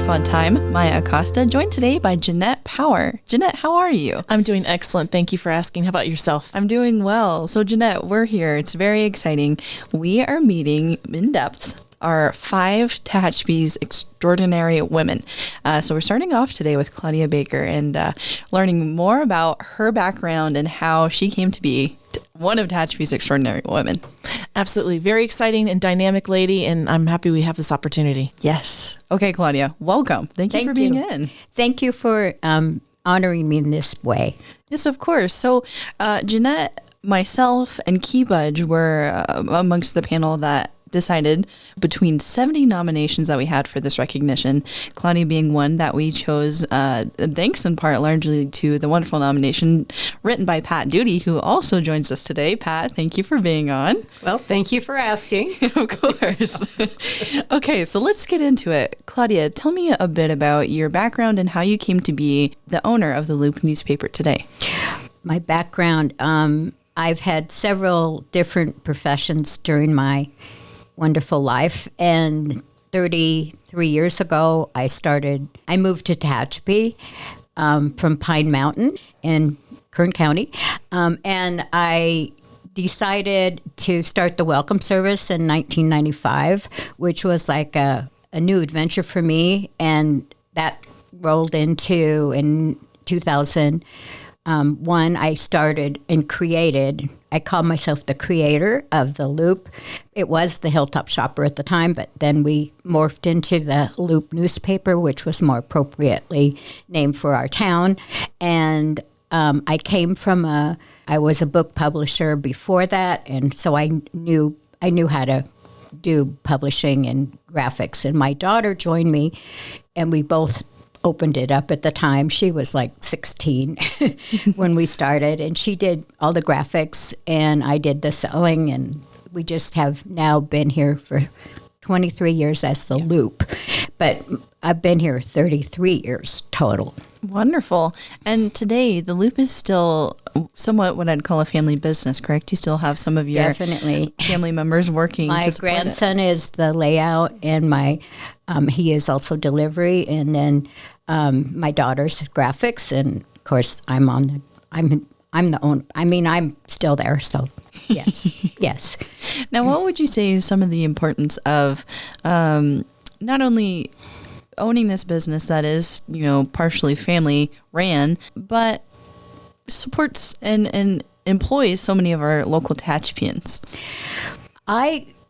Pod Time. Maya Acosta, joined today by Jeanette Power. Jeanette, how are you? I'm doing excellent. Thank you for asking. How about yourself? I'm doing well. So Jeanette, we're here. It's very exciting. We are meeting in depth our 5 Tehachapi's extraordinary women. So we're starting off today with Claudia Baker and learning more about her background and how she came to be one of Tehachapi's extraordinary women. Absolutely. Very exciting and dynamic lady, and I'm happy we have this opportunity. Yes. Okay, Claudia, welcome. Thank you for being in. Thank you for honoring me in this way. Yes, of course. So Jeanette, myself, and Keybudge were amongst the panel that decided between 70 nominations that we had for this recognition, Claudia being one that we chose, thanks in part largely to the wonderful nomination written by Pat Duty, who also joins us today. Pat, thank you for being on. Well, thank you for asking. Of course. Okay, so let's get into it. Claudia, tell me a bit about your background and how you came to be the owner of the Loop newspaper today. My background, I've had several different professions during my wonderful life, and 33 years ago I moved to Tehachapi from Pine Mountain in Kern County, and I decided to start the Welcome Service in 1995, which was like a new adventure for me, and that rolled into in 2001 I started and created. I call myself the creator of the Loop. It was the Hilltop Shopper at the time, but then we morphed into the Loop newspaper, which was more appropriately named for our town. And I came from I was a book publisher before that, and so I knew how to do publishing and graphics. And my daughter joined me, and we both opened it up at the time. She was like 16 when we started, and she did all the graphics and I did the selling, and we just have now been here for 23 years as the Loop, but I've been here 33 years total. Wonderful. And today the Loop is still somewhat what I'd call a family business, correct? You still have some of your Definitely family members working. My grandson is the layout, and he is also delivery, and then my daughter's graphics, and of course I'm the owner. I mean, I'm still there, so yes. Yes. Now, what would you say is some of the importance of not only owning this business that is, partially family ran, but supports and employs so many of our local Tehachapians?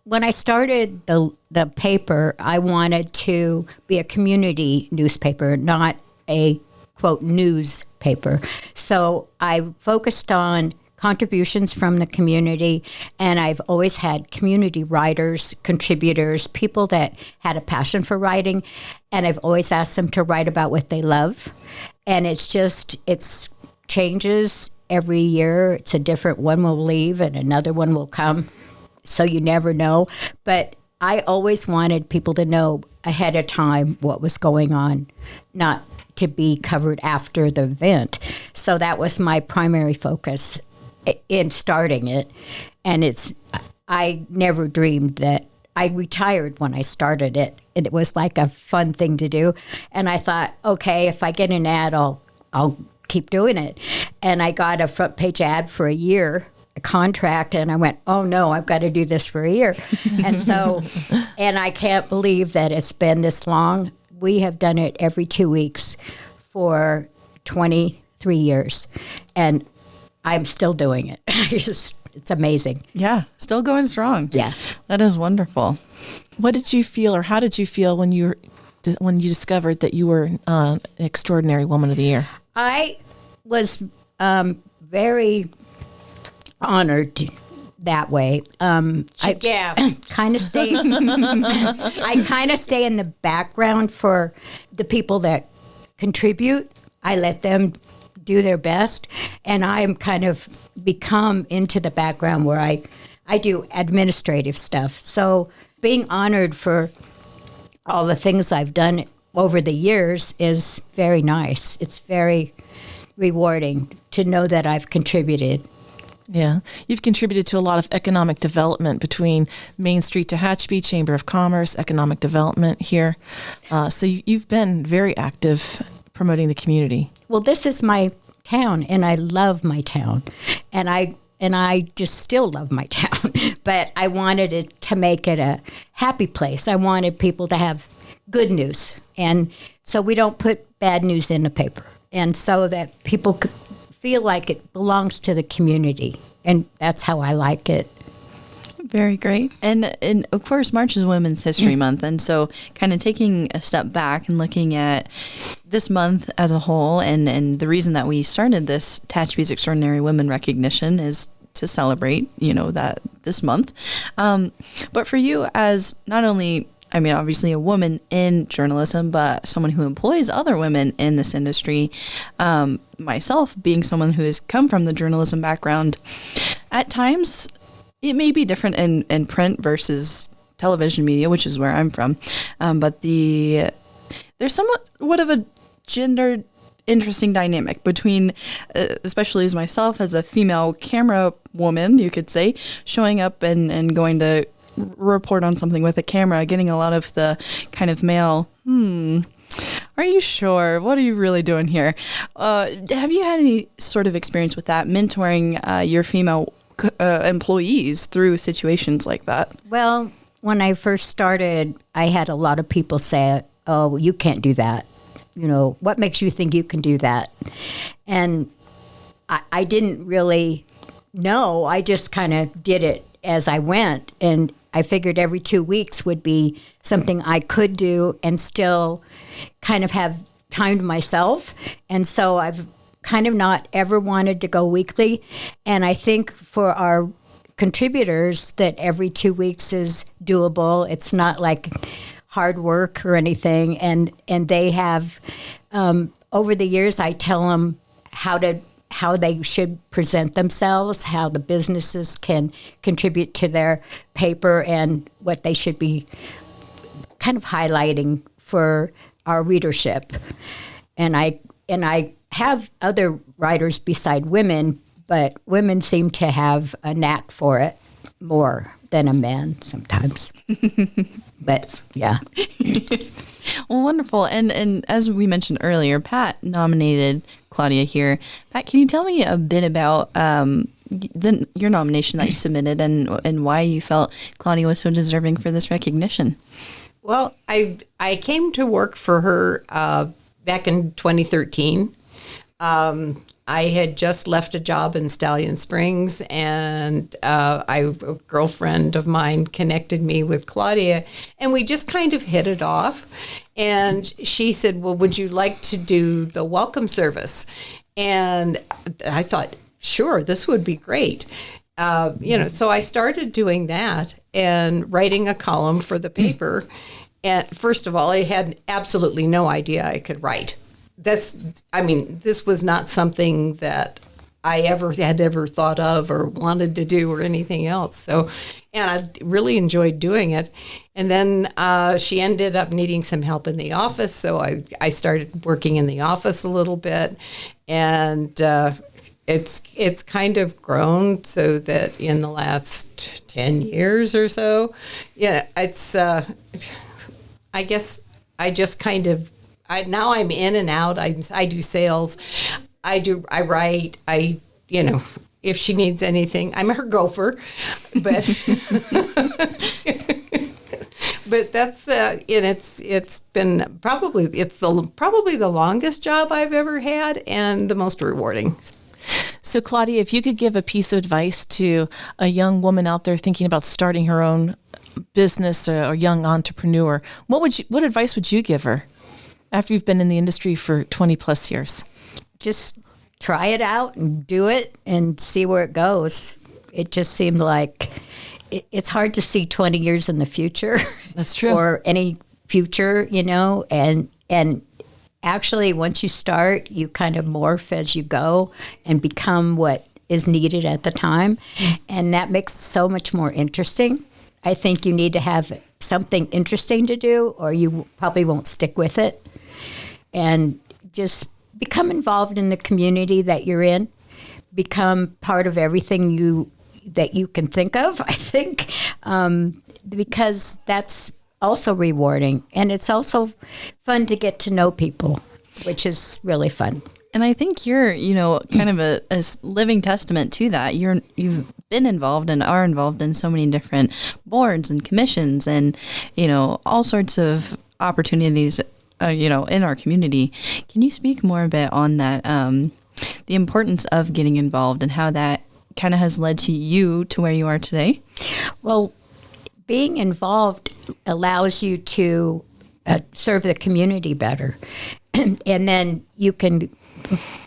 When I started the paper, I wanted to be a community newspaper, not a, quote, newspaper. So I focused on contributions from the community, and I've always had community writers, contributors, people that had a passion for writing, and I've always asked them to write about what they love. And it's changes every year. It's a different one will leave and another one will come. So you never know. But I always wanted people to know ahead of time what was going on, not to be covered after the event. So that was my primary focus in starting it. And I never dreamed that I retired when I started it. It was like a fun thing to do. And I thought, okay, if I get an ad, I'll keep doing it. And I got a front page ad for a year, a contract, and I went, oh no, I've got to do this for a year. And so, and I can't believe that it's been this long. We have done it every 2 weeks for 23 years, and I'm still doing it. It's amazing. Yeah, still going strong. Yeah. That is wonderful. What did you feel, or how did you feel when you discovered that you were an Extraordinary Woman of the Year? I was very honored that way. I kind of stay. I kind of stay in the background for the people that contribute. I let them do their best, and I'm kind of become into the background where I do administrative stuff. So being honored for all the things I've done over the years is very nice. It's very rewarding to know that I've contributed Yeah. You've contributed to a lot of economic development between Main Street Tehachapi, Chamber of Commerce, economic development here. So you've been very active promoting the community. Well, this is my town, and I love my town, and I just still love my town. But I wanted it to make it a happy place. I wanted people to have good news, and so we don't put bad news in the paper, and so that people could feel like it belongs to the community, and that's how I like it. Very great. And of course, March is Women's History Month. And so kind of taking a step back and looking at this month as a whole, and the reason that we started this Tehachapi's Extraordinary Women Recognition is to celebrate, that this month. But for you as not only, obviously a woman in journalism, but someone who employs other women in this industry, myself being someone who has come from the journalism background, at times it may be different in print versus television media, which is where I'm from. But there's somewhat of a gendered interesting dynamic between, especially as myself as a female camera woman, you could say, showing up and going to report on something with a camera, getting a lot of the kind of male, are you sure? What are you really doing here? Have you had any sort of experience with that, mentoring your female employees through situations like that? Well, when I first started, I had a lot of people say, oh, you can't do that. What makes you think you can do that? And I didn't really know. I just kind of did it as I went. And I figured every 2 weeks would be something I could do and still kind of have time to myself. And so I've kind of not ever wanted to go weekly. And I think for our contributors that every 2 weeks is doable. It's not like hard work or anything. And they have, over the years, I tell them how they should present themselves, how the businesses can contribute to their paper, and what they should be kind of highlighting for our readership. And I have other writers beside women, but women seem to have a knack for it more than a man sometimes. But yeah. Well, wonderful. And as we mentioned earlier, Pat nominated Claudia here. Pat, can you tell me a bit about your nomination that you submitted and why you felt Claudia was so deserving for this recognition? Well, I came to work for her back in 2013. I had just left a job in Stallion Springs, and a girlfriend of mine connected me with Claudia, and we just kind of hit it off. And she said, well, would you like to do the welcome service? And I thought, sure, this would be great. So I started doing that and writing a column for the paper. And first of all, I had absolutely no idea I could write. This was not something that I had ever thought of or wanted to do or anything else. So, and I really enjoyed doing it. And then she ended up needing some help in the office. So I started working in the office a little bit. And it's kind of grown so that in the last 10 years or so, it's, I guess I just kind of, now I'm in and out. I do sales. I write. If she needs anything, I'm her gopher. But but that's and it's been probably the longest job I've ever had and the most rewarding. So Claudia, if you could give a piece of advice to a young woman out there thinking about starting her own business or young entrepreneur, what advice would you give her after you've been in the industry for 20 plus years? Just try it out and do it and see where it goes. It just seemed like it's hard to see 20 years in the future. That's true. Or any future, and actually once you start, you kind of morph as you go and become what is needed at the time. And that makes it so much more interesting. I think you need to have something interesting to do or you probably won't stick with it. And just become involved in the community that you're in. become part of everything that you can think of, I think, because that's also rewarding. And it's also fun to get to know people, which is really fun. And I think you're, kind of a living testament to that. You've been involved and are involved in so many different boards and commissions and, all sorts of opportunities, in our community. Can you speak more a bit on that, the importance of getting involved and how that kind of has led to you to where you are today? Well, being involved allows you to serve the community better. And then you can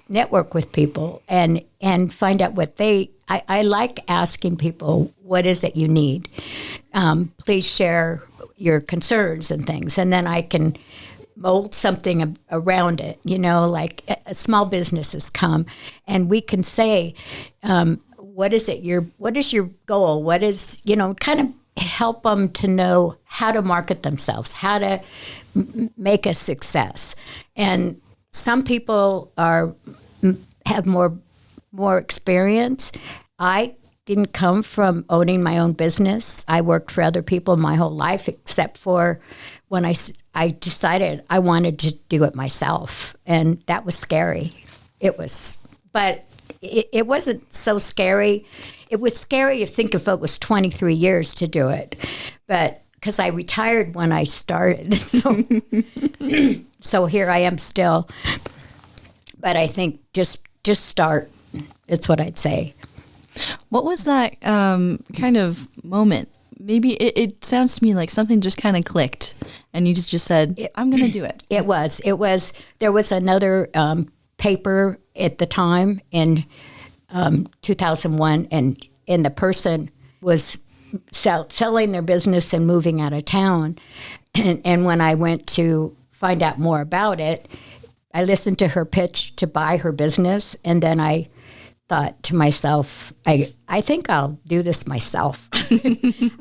network with people and find out what I like asking people, what is it you need? Please share your concerns and things. And then I can mold something around it, like small businesses come and we can say, what is your goal? What is, kind of help them to know how to market themselves, how to make a success. And some people have more experience. I didn't come from owning my own business. I worked for other people my whole life, except for when I decided I wanted to do it myself. And that was scary. But it wasn't so scary. It was scary to think if it was 23 years to do it. But because I retired when I started. So here I am still. But I think just start. That's what I'd say. What was that kind of moment? Maybe it sounds to me like something just kind of clicked and you just said, I'm going to do it. It was. There was another paper at the time in 2001 and the person was selling their business and moving out of town. And when I went to find out more about it, I listened to her pitch to buy her business, and then I thought to myself, I think I'll do this myself.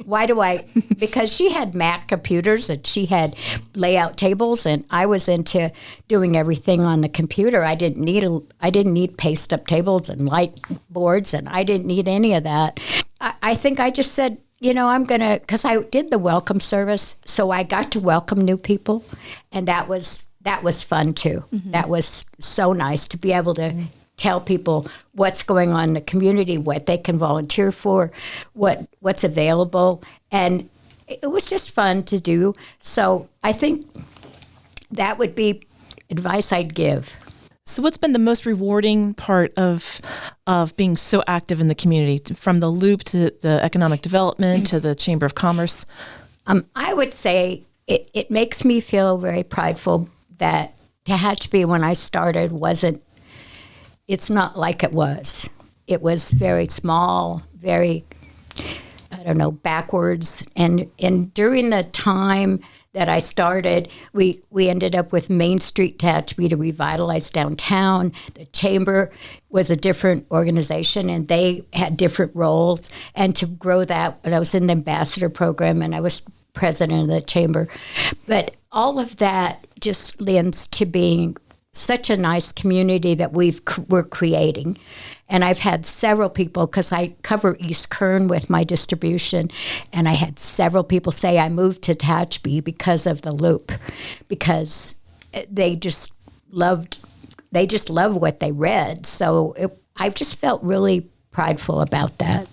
Why do I? Because she had Mac computers and she had layout tables, and I was into doing everything on the computer. I didn't need paste up tables and light boards, and I didn't need any of that. I think I just said, I'm gonna, because I did the welcome service, so I got to welcome new people, and that was fun too. Mm-hmm. That was so nice to be able to tell people what's going on in the community, what they can volunteer for, what's available. And it was just fun to do. So I think that would be advice I'd give. So what's been the most rewarding part of being so active in the community, from the Loop to the economic development to the Chamber of Commerce? I would say it makes me feel very prideful that Tehachapi, when I started, it's not like it was. It was very small, very, backwards. And during the time that I started, we ended up with Main Street Tehachapi to revitalize downtown. The Chamber was a different organization, and they had different roles. And to grow that, I was in the ambassador program, and I was president of the Chamber. But all of that just lends to being such a nice community that we're creating. And I've had several people, because I cover East Kern with my distribution, and I had several people say I moved to Tehachapi because of the Loop, because they just loved what they read. So I just felt really prideful about that.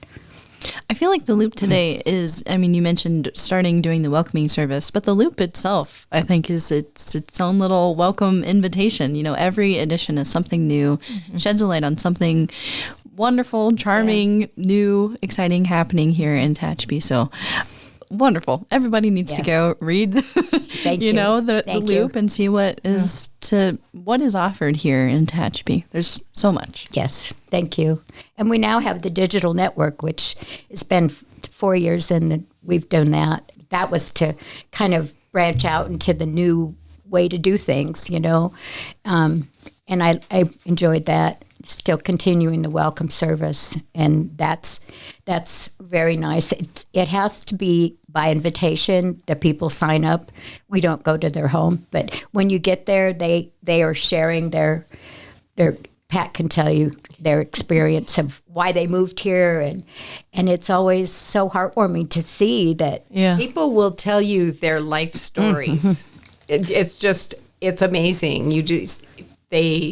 I feel like the Loop today is, you mentioned starting doing the welcoming service, but the Loop itself, I think, is its own little welcome invitation. Every edition is something new, sheds a light on something wonderful, charming, new, exciting happening here in Tehachapi. So wonderful. Everybody needs to go read the Loop and see what is offered here in Tehachapi. There's so much. Yes, thank you. And we now have the digital network, which has been 4 years, and we've done that. That was to kind of branch out into the new way to do things, and I enjoyed that. Still continuing the welcome service, and that's very nice. It has to be by invitation. The people sign up. We don't go to their home, but when you get there, they are sharing their Pat can tell you their experience of why they moved here, and it's always so heartwarming to see that. Yeah. People will tell you their life stories. It's amazing.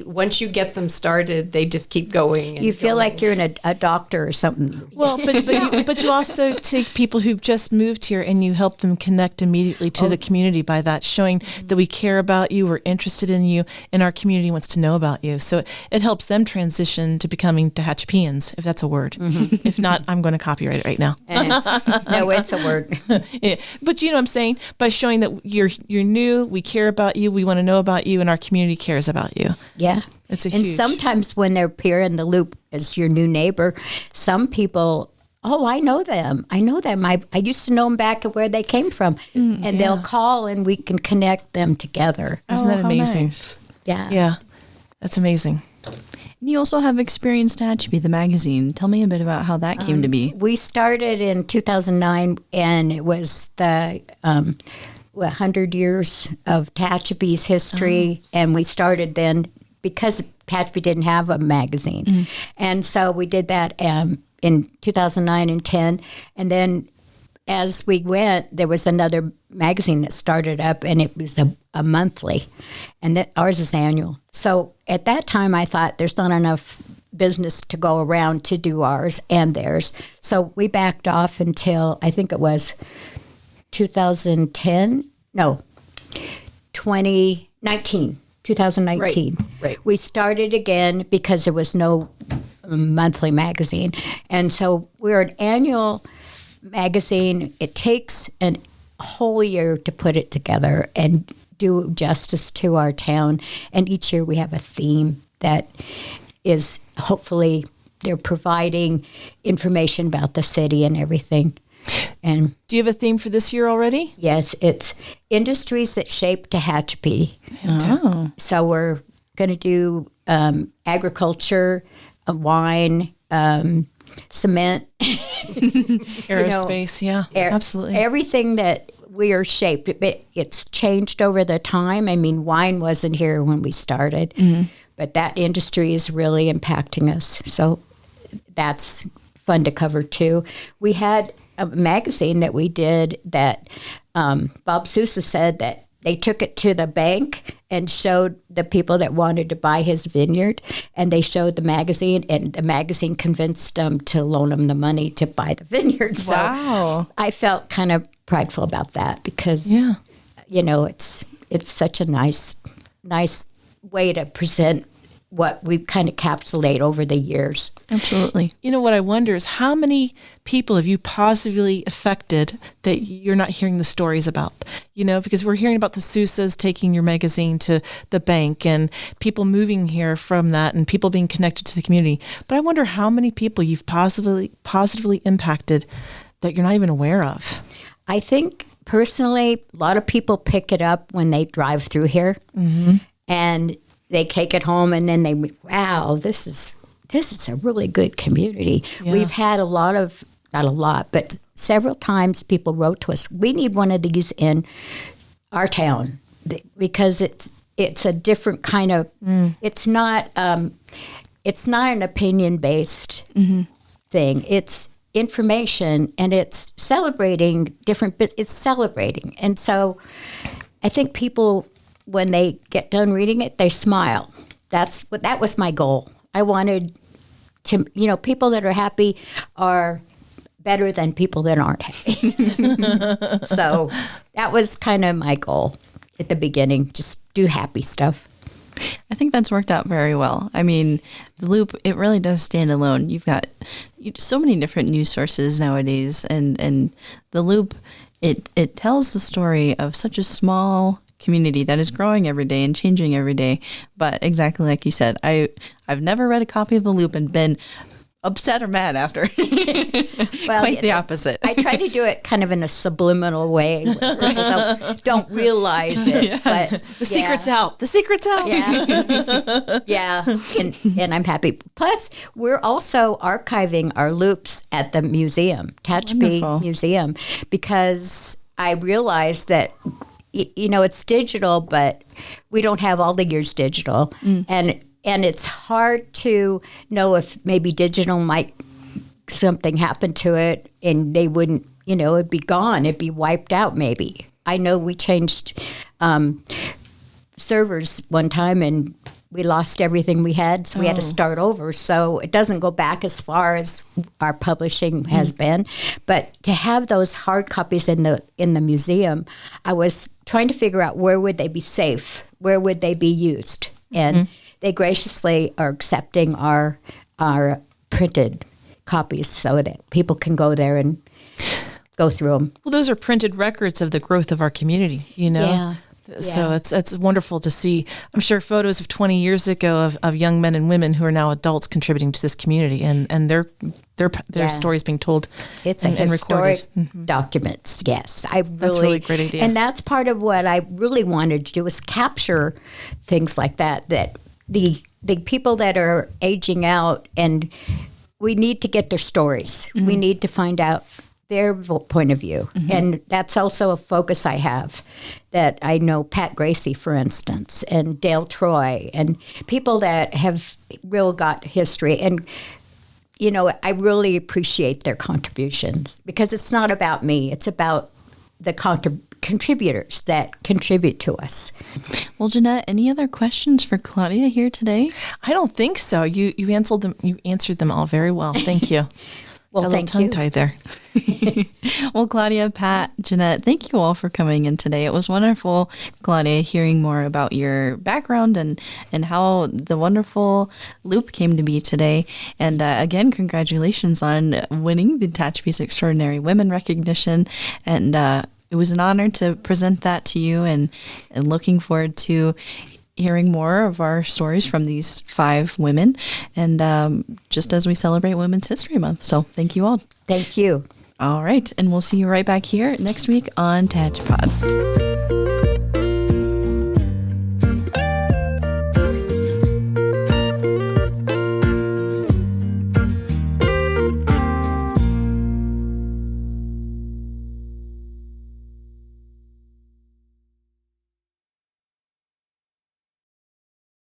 Once you get them started, they just keep going. And You feel going. like you're in a doctor or something. Well, but you also take people who've just moved here and you help them connect immediately to the community by that, showing that we care about you, we're interested in you, and our community wants to know about you. So it helps them transition to becoming Tehachapians, if that's a word. If not, I'm going to copyright it right now. No, it's a word. Yeah. But you know what I'm saying? By showing that you're new, we care about you, we want to know about you, and our community cares about you. Yeah. It's a and huge. sometimes when they're here in the loop as your new neighbor, some people, I know them. I used to know them back at where they came from. And they'll call and we can connect them together. Isn't that how amazing? nice. Yeah. Yeah. That's amazing. And you also have experienced Tehachapi, the magazine. Tell me a bit about how that came to be. We started in 2009 and it was the 100 years of Tehachapi's history. And we started then because Tehachapi didn't have a magazine. And so we did that in 2009 and 10. And then as we went, there was another magazine that started up and it was a monthly. And ours is annual. So at that time, I thought there's not enough business to go around to do ours and theirs. So we backed off until I think it was 2019. Right. We started again because there was no monthly magazine. And so we're an annual magazine. It takes a whole year to put it together and do justice to our town. And each year we have a theme that is hopefully they're providing information about the city and everything. And Do you have a theme for this year already? yes, it's industries that shape Tehachapi. Oh. So we're going to do agriculture, wine, cement, Aerospace, absolutely. everything that we are shaped. It's changed over the time. I mean, wine wasn't here when we started, but that industry is really impacting us. So that's fun to cover too. We had a magazine that we did that Bob Sousa said that they took it to the bank and showed the people that wanted to buy his vineyard, and they showed the magazine, and the magazine convinced them to loan him the money to buy the vineyard. So Wow. I felt kind of prideful about that because, it's such a nice way to present what we kind of encapsulate over the years. Absolutely. You know, what I wonder is how many people have you positively affected that you're not hearing the stories about? You know, because we're hearing about the Sousas taking your magazine to the bank and people moving here from that and people being connected to the community. But I wonder how many people you've positively impacted that you're not even aware of. I think personally, a lot of people pick it up when they drive through here, and they take it home, and then wow, this is a really good community. Yeah. We've had not a lot, but several times people wrote to us, we need one of these in our town because it's a different kind of. It's not an opinion based thing. It's information, and it's celebrating different bits. It's celebrating, and so I think people, when they get done reading it, they smile. That was my goal. I wanted to, people that are happy are better than people that aren't happy. So that was kind of my goal at the beginning, just do happy stuff. I think that's worked out very well. I mean, the Loop, it really does stand alone. You've got so many different news sources nowadays, and the Loop, it tells the story of such a small community that is growing every day and changing every day. But exactly like you said, I've never read a copy of the Loop and been upset or mad after. Well, Quite the opposite. I try to do it kind of in a subliminal way where people don't realize it. Yes. But The secret's out. The secret's out. Yeah. Yeah. And I'm happy. Plus, we're also archiving our loops at the museum, Tehachapi Wonderful. Museum, because I realized that, it's digital, but we don't have all the years digital. And and it's hard to know if maybe digital might something happen to it and they wouldn't, it'd be gone, it'd be wiped out maybe. I know we changed servers one time and we lost everything we had, so we had to start over. So it doesn't go back as far as our publishing has been. But to have those hard copies in the museum, I was trying to figure out where would they be safe, where would they be used, and they graciously are accepting our printed copies so that people can go there and go through them. Well, those are printed records of the growth of our community, Yeah. So it's wonderful to see. I'm sure photos of 20 years ago of young men and women who are now adults contributing to this community and their stories being told. It's and a historic recorded. documents. Yes, That's a really great idea. And that's part of what I really wanted to do was capture things like that. That the people that are aging out, and we need to get their stories. We need to find out their point of view. And that's also a focus I have, that I know Pat Gracie, for instance, and Dale Troy, and people that have real got history. And, I really appreciate their contributions because it's not about me. It's about the contributors that contribute to us. Well, Jeanette, any other questions for Claudia here today? I don't think so. You answered them. You answered them all very well. Thank you. Well, thank you. Tongue-tied there. Well, Claudia, Pat, Jeanette, thank you all for coming in today. It was wonderful, Claudia, hearing more about your background and how the wonderful loop came to be today. And again, congratulations on winning the Tehachapi's Extraordinary Women recognition. And it was an honor to present that to you, and looking forward to hearing more of our stories from these 5 women, and just as we celebrate Women's History Month. So thank you all. Thank you. All right. And we'll see you right back here next week on Tehachapod.